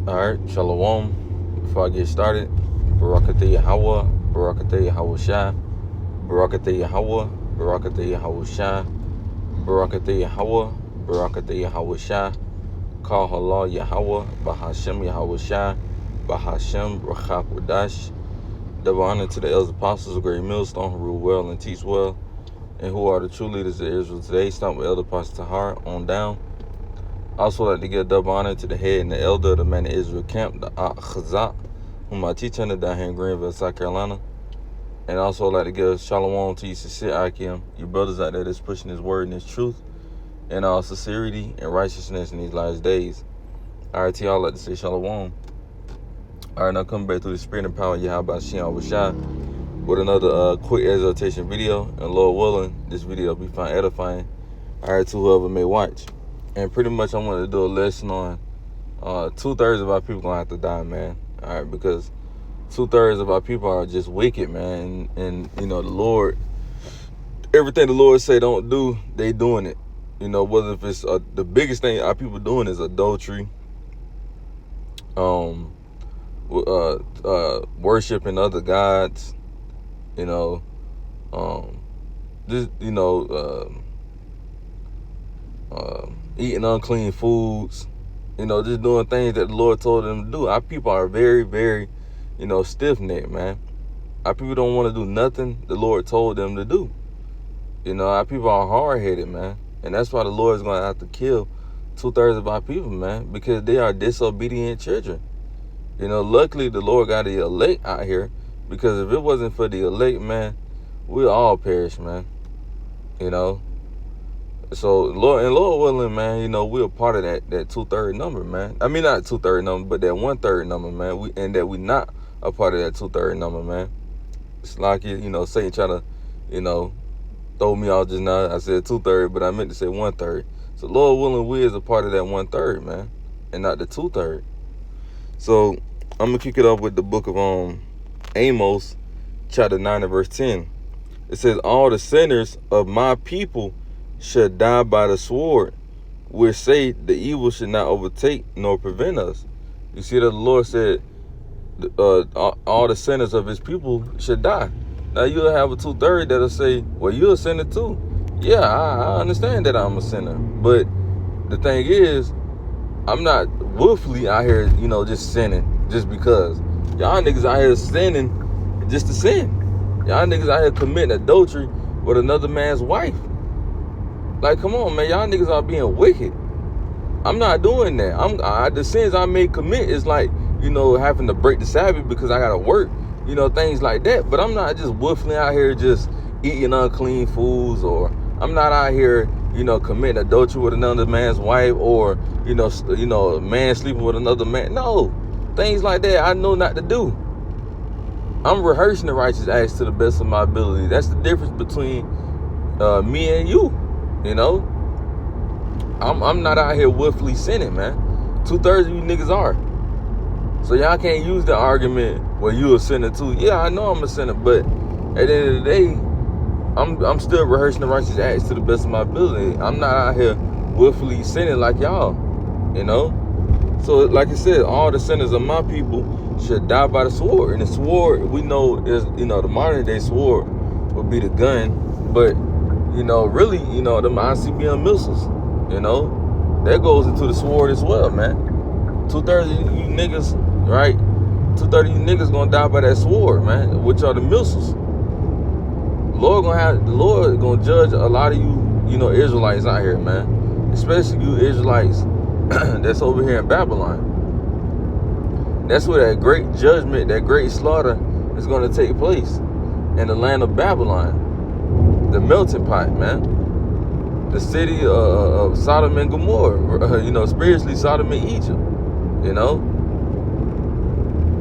Alright, Shalom. Before I get started, Barakatah Yahweh, Barakatah Yahweh Shai, Barakatah Yahweh, Barakatah Yahweh Shai, Barakatah Yahweh, Barakatah Yahweh Shai, Kal Halal Yahweh, Bahashem Yahweh Shai, Bahashem Rachak Wadash. Double honor to the elders apostles of Great Millstone who rule well and teach well, and who are the true leaders of Israel today. Start with Elder Pastor Tahar on down. I also like to give double honor to the head and the elder of the Man of Israel camp, the Chazak, whom I teach under down here in Greenville, South Carolina. And I also like to give shalom to you, sincere Akim, your brothers out there that's pushing his word and his truth, and all sincerity and righteousness in these last days. All right, to y'all, I'd like to say shalom. All right, now coming back through the spirit and power of Yahweh Shem Awashai with another quick exhortation video. And Lord willing, this video will be found edifying, all right, to whoever may watch. And pretty much I wanted to do a lesson on 2/3 of our people gonna have to die, man. All right, because 2/3 of our people are just wicked, man. And you know, the Lord, everything the Lord say don't do, they doing it. You know, whether if it's the biggest thing our people doing is adultery, worshiping other gods, you know, just eating unclean foods, you know, just doing things that the Lord told them to do. Our people are very, very, you know, stiff-necked, man. Our people don't want to do nothing the Lord told them to do. You know, our people are hard-headed, man. And that's why the Lord is going to have to kill 2/3 of our people, man, because they are disobedient children. You know, luckily the Lord got the elect out here, because if it wasn't for the elect, man, we'll all perish, man. You know. So, Lord willing, man, you know, we're a part of that 2/3 number, man. I mean, not 2/3 number, but that 1/3 number, man. And that we not a part of that 2/3 number, man. It's like, you know, Satan trying to, you know, throw me off just now. I said 2/3, but I meant to say 1/3. So, Lord willing, we is a part of that 1/3, man, and not the 2/3. So, I'm going to kick it off with the book of Amos, chapter 9 and verse 10. It says, all the sinners of my people shall die by the sword, which say the evil should not overtake nor prevent us. You see that the Lord said all the sinners of his people should die. Now you'll have a 2/3 that'll say, well, you're a sinner too. Yeah, I understand that I'm a sinner. But the thing is, I'm not willfully out here, you know, just sinning just because. Y'all niggas out here sinning just to sin. Y'all niggas out here committing adultery with another man's wife. Like, come on, man. Y'all niggas are being wicked. I'm not doing that. The sins I may commit is like, you know, having to break the Sabbath because I gotta work, you know, things like that. But I'm not just willfully out here just eating unclean foods, or I'm not out here, you know, committing adultery with another man's wife, or you know, a man sleeping with another man. No, things like that I know not to do. I'm rehearsing the righteous acts to the best of my ability. That's the difference between me and you. You know, I'm not out here willfully sinning, man. 2/3 of you niggas are. So y'all can't use the argument, well, you a sinner too. Yeah, I know I'm a sinner, but at the end of the day, I'm still rehearsing the righteous acts to the best of my ability. I'm not out here willfully sinning like y'all, you know. So like I said, all the sinners of my people should die by the sword. And the sword, we know, is, you know, the modern day sword would be the gun, but you know, really, you know, them ICBM missiles, you know, that goes into the sword as well, man. 2/3 of you niggas, right? 2/3 of you niggas gonna die by that sword, man, which are the missiles. The Lord gonna judge a lot of you, you know, Israelites out here, man. Especially you Israelites that's over here in Babylon. That's where that great judgment, that great slaughter is gonna take place, in the land of Babylon. The melting pot, man. The city of Sodom and Gomorrah, you know, spiritually Sodom and Egypt, you know.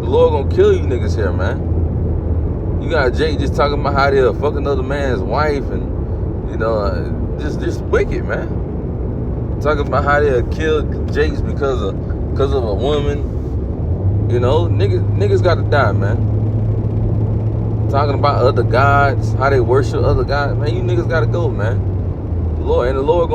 The Lord gonna kill you niggas here, man. You got Jake just talking about how they'll fuck another man's wife, and, you know, just wicked, man. Talking about how they'll kill Jakes because of a woman. You know, niggas gotta die, man. Talking about other gods, how they worship other gods, man. You niggas gotta go, man. The Lord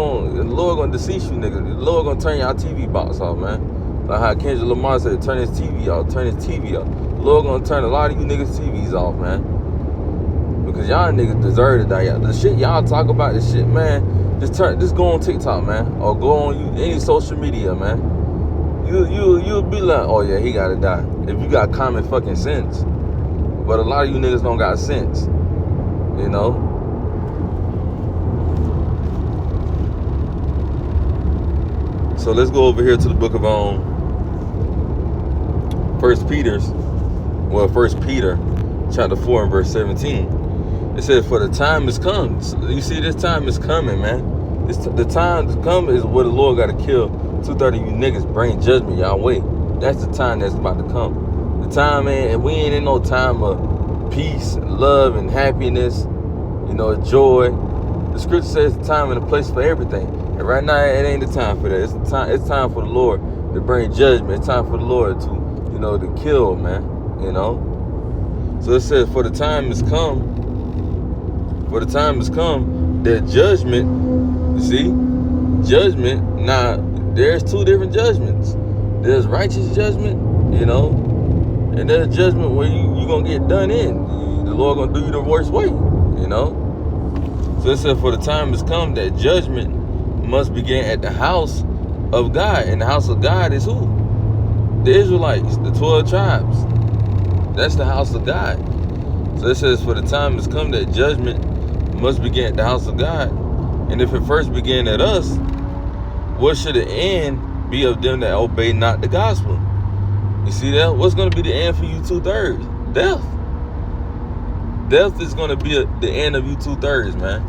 gonna decease you niggas. The Lord gonna turn y'all TV box off, man. Like how Kendrick Lamar said, turn his TV off, turn his TV off. The Lord gonna turn a lot of you niggas' TVs off, man. Because y'all niggas deserve to die. The shit y'all talk about, this shit, man, just go on TikTok, man. Or go on any social media, man. You'll be like, oh yeah, he gotta die. If you got common fucking sense. But a lot of you niggas don't got sense. You know? So let's go over here to the book of 1 Peter chapter 4 and verse 17. It says, for the time is come. You see, this time is coming, man. The time to come is where the Lord got to kill 230 you niggas, bring judgment y'all way. That's the time that's about to come. The time, man, and we ain't in no time of peace, love, and happiness, you know, joy. The scripture says the time and the place for everything. And right now, it ain't the time for that. It's time for the Lord to bring judgment. It's time for the Lord to, you know, to kill, man, you know. So it says, for the time has come that judgment, you see, judgment, now, there's two different judgments. There's righteous judgment, you know, and there's judgment where you gonna get done in. The Lord gonna do you the worst way, you know. So it says, for the time has come that judgment must begin at the house of God. And the house of God is who? The Israelites, the 12 tribes. That's the house of God. So it says, for the time has come that judgment must begin at the house of God. And if it first began at us, what should the end be of them that obey not the gospel? You see that? What's going to be the end for you 2/3? Death. Death is going to be the end of you 2/3, man.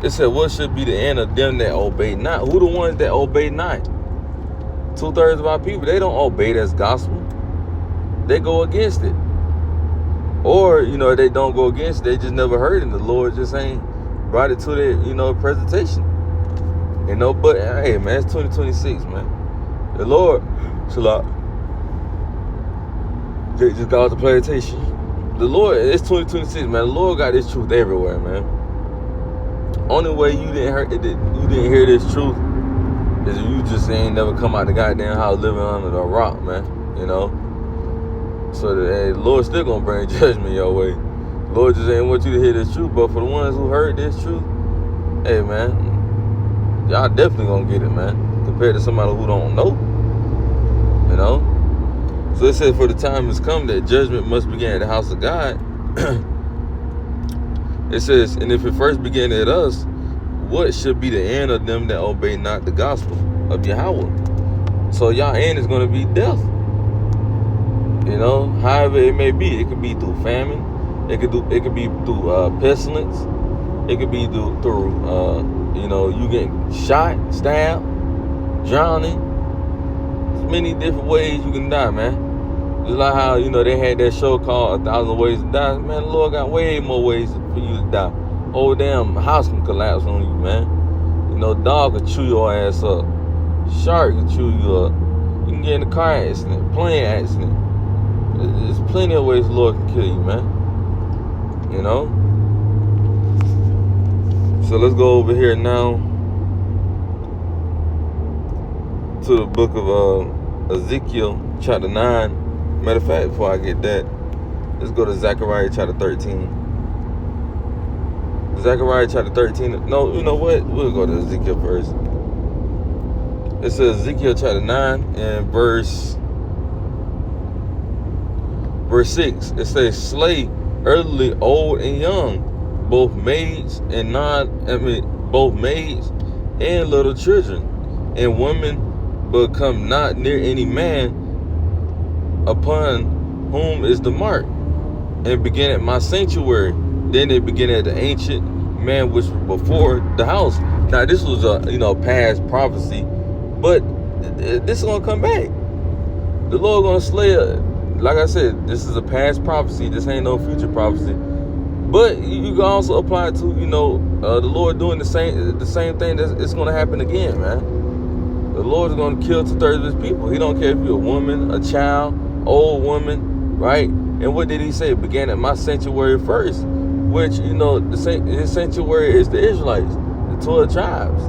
It said, what should be the end of them that obey not? Who the ones that obey not? 2/3 of our people, they don't obey this gospel. They go against it. Or, you know, they don't go against it. They just never heard it. The Lord just ain't brought it to their, you know, presentation. You know, but, hey, man, it's 2026, man. The Lord, they just got the presentation. The Lord, it's 2026, man. The Lord got this truth everywhere, man. Only way you didn't hear this truth is if you just ain't never come out the goddamn house living under the rock, man. You know? So the Lord still gonna bring judgment your way. The Lord just ain't want you to hear this truth. But for the ones who heard this truth, hey, man, y'all definitely gonna get it, man. Compared to somebody who don't know. You know? So it says, for the time has come that judgment must begin at the house of God. It says, and if it first began at us, what should be the end of them that obey not the gospel of Yahweh? So y'all end is going to be death. You know, however it may be. It could be through famine. It could be through pestilence. It could be through you know, you getting shot, stabbed, drowning. There's many different ways you can die, man. Just like how, you know, they had that show called 1,000 Ways to Die. Man, the Lord got way more ways for you to die. Whole damn house can collapse on you, man. You know, dog can chew your ass up. Shark can chew you up. You can get in a car accident, plane accident. There's plenty of ways the Lord can kill you, man. You know? So let's go over here now to the book of Ezekiel chapter 9. Matter of fact, before I get that, let's go to Zechariah chapter 13. Zechariah chapter 13. No, you know what? We'll go to Ezekiel first. It says Ezekiel chapter 9 and verse 6. It says, slay elderly, old and young, both maids and little children, and women, but come not near any man upon whom is the mark, and begin at my sanctuary. Then they begin at the ancient man which was before the house. Now this was a, you know, past prophecy, but this is gonna come back. The Lord gonna slay. Like I said, this is a past prophecy. This ain't no future prophecy. But you can also apply it to, you know, the Lord doing the same thing. It's gonna happen again, man. The Lord is gonna kill 2/3 of His people. He don't care if you're a woman, a child, old woman, right? And what did He say? It began at my sanctuary first, which, you know, His sanctuary is the Israelites, the 12 tribes.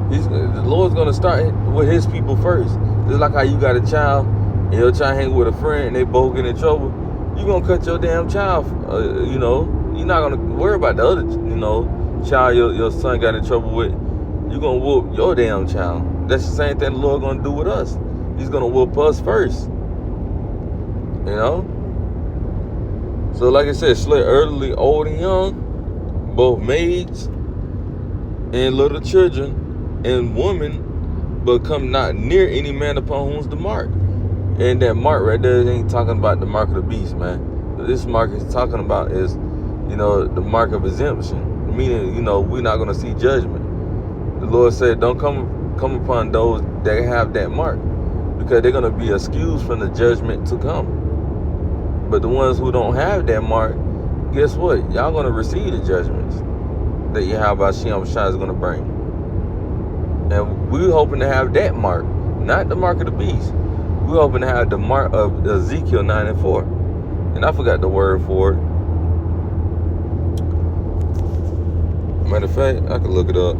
The Lord's gonna start with His people first. Just like how you got a child and your child hang with a friend and they both get in trouble, you gonna cut your damn child. You're not gonna worry about the other, child your son got in trouble with. You're gonna whoop your damn child. That's the same thing the Lord gonna do with us. He's gonna whoop us first. So like I said, slay early, old and young, both maids and little children and women, but come not near any man upon whom's the mark. And that mark right there ain't talking about the mark of the beast, man. This mark is talking about is, the mark of exemption. Meaning, we're not gonna see judgment. The Lord said, don't come upon those that have that mark, because they're gonna be excused from the judgment to come. But the ones who don't have that mark, guess what? Y'all gonna receive the judgments that Yahweh Shem Shai is gonna bring. And we're hoping to have that mark, not the mark of the beast. We're hoping to have the mark of Ezekiel 9:4. And I forgot the word for it. Matter of fact, I can look it up.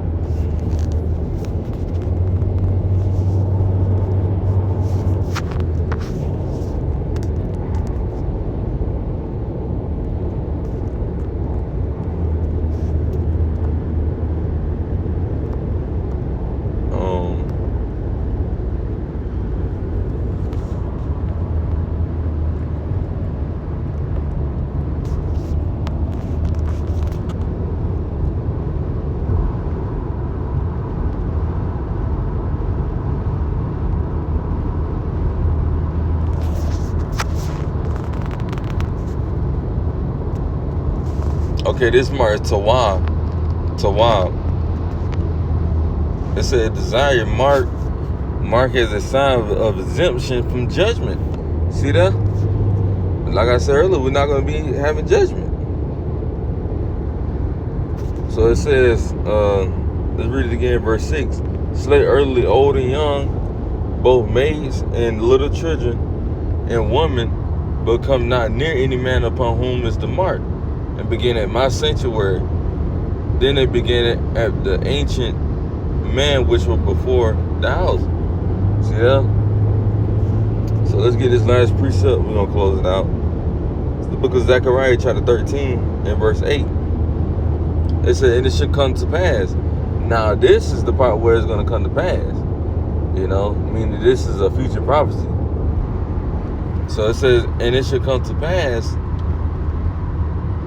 Okay, this mark is Tawab. It said desire mark as a sign of exemption from judgment. See that? Like I said earlier, we're not going to be having judgment. So it says, let's read it again, verse 6. Slay early, old and young, both maids and little children and women, but come not near any man upon whom is the mark, and begin at my sanctuary. Then they began at the ancient man which was before the house. See that? So let's get this last precept. We're going to close it out. It's the book of Zechariah, chapter 13, and verse 8. It said, and it should come to pass. Now this is the part where it's going to come to pass. Meaning this is a future prophecy. So it says, and it should come to pass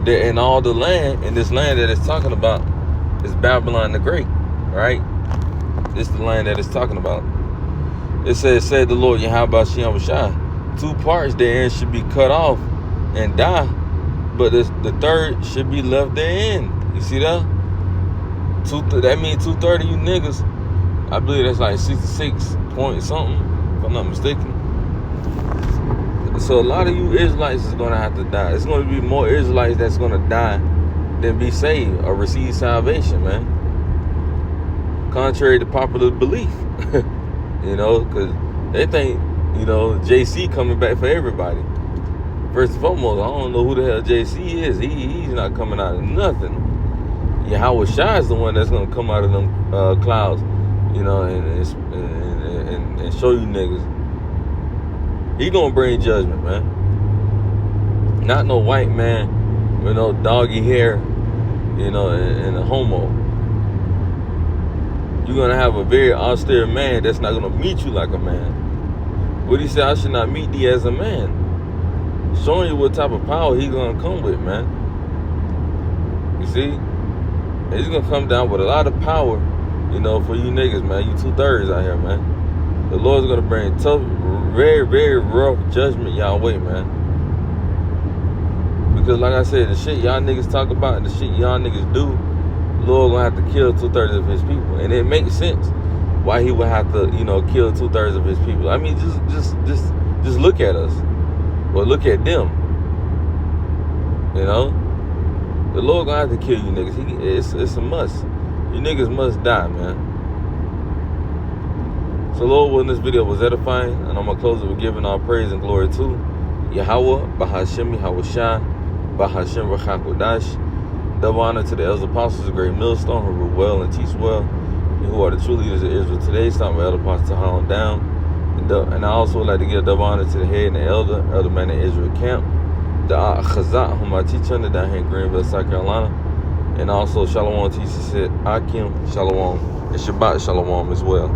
that in all the land, in this land that it's talking about, is Babylon the Great, right? This is the land that it's talking about. It said the Lord Yahweh Shem Shai, 2 parts therein should be cut off and die, but the third should be left therein. You see that? That means 2/3 of you niggas. I believe that's like 66 point something, if I'm not mistaken. So a lot of you Israelites is going to have to die. It's going to be more Israelites that's going to die than be saved or receive salvation, man. Contrary to popular belief. Because they think, JC coming back for everybody. First and foremost, I don't know who the hell JC is. He's not coming out of nothing. Yahweh Shai is the one that's going to come out of them clouds, and show you niggas. He gonna bring judgment, man. Not no white man with no doggy hair, and a homo. You're gonna have a very austere man that's not gonna meet you like a man. What he said, I should not meet thee as a man. Showing you what type of power he's gonna come with, man. You see? And he's gonna come down with a lot of power, for you niggas, man. You 2/3 out here, man. The Lord's gonna bring tough, very, very rough judgment y'all way, man. Because like I said, the shit y'all niggas talk about and the shit y'all niggas do, the Lord gonna have to kill 2/3 of his people. And it makes sense why he would have to, kill 2/3 of his people. I mean, just look at us. Or look at them. The Lord gonna have to kill you niggas. It's a must. You niggas must die, man. So Lord, when this video was edifying, and I'm going to close it with giving all praise and glory to Yahweh, Bahashem, Yahweh Shai, Bahashem, Rachakodash. Double honor to the elders apostles, the great millstone, who rule well and teach well. who are the true leaders of Israel today. Starting with Elder Pastor Tahon down. And I also would like to give double honor to the head and the elder man in Israel camp, the Chazak, whom I teach under down here in Greenville, South Carolina. And also Shalom teacher said Akim Shalom and Shabbat Shalom as well.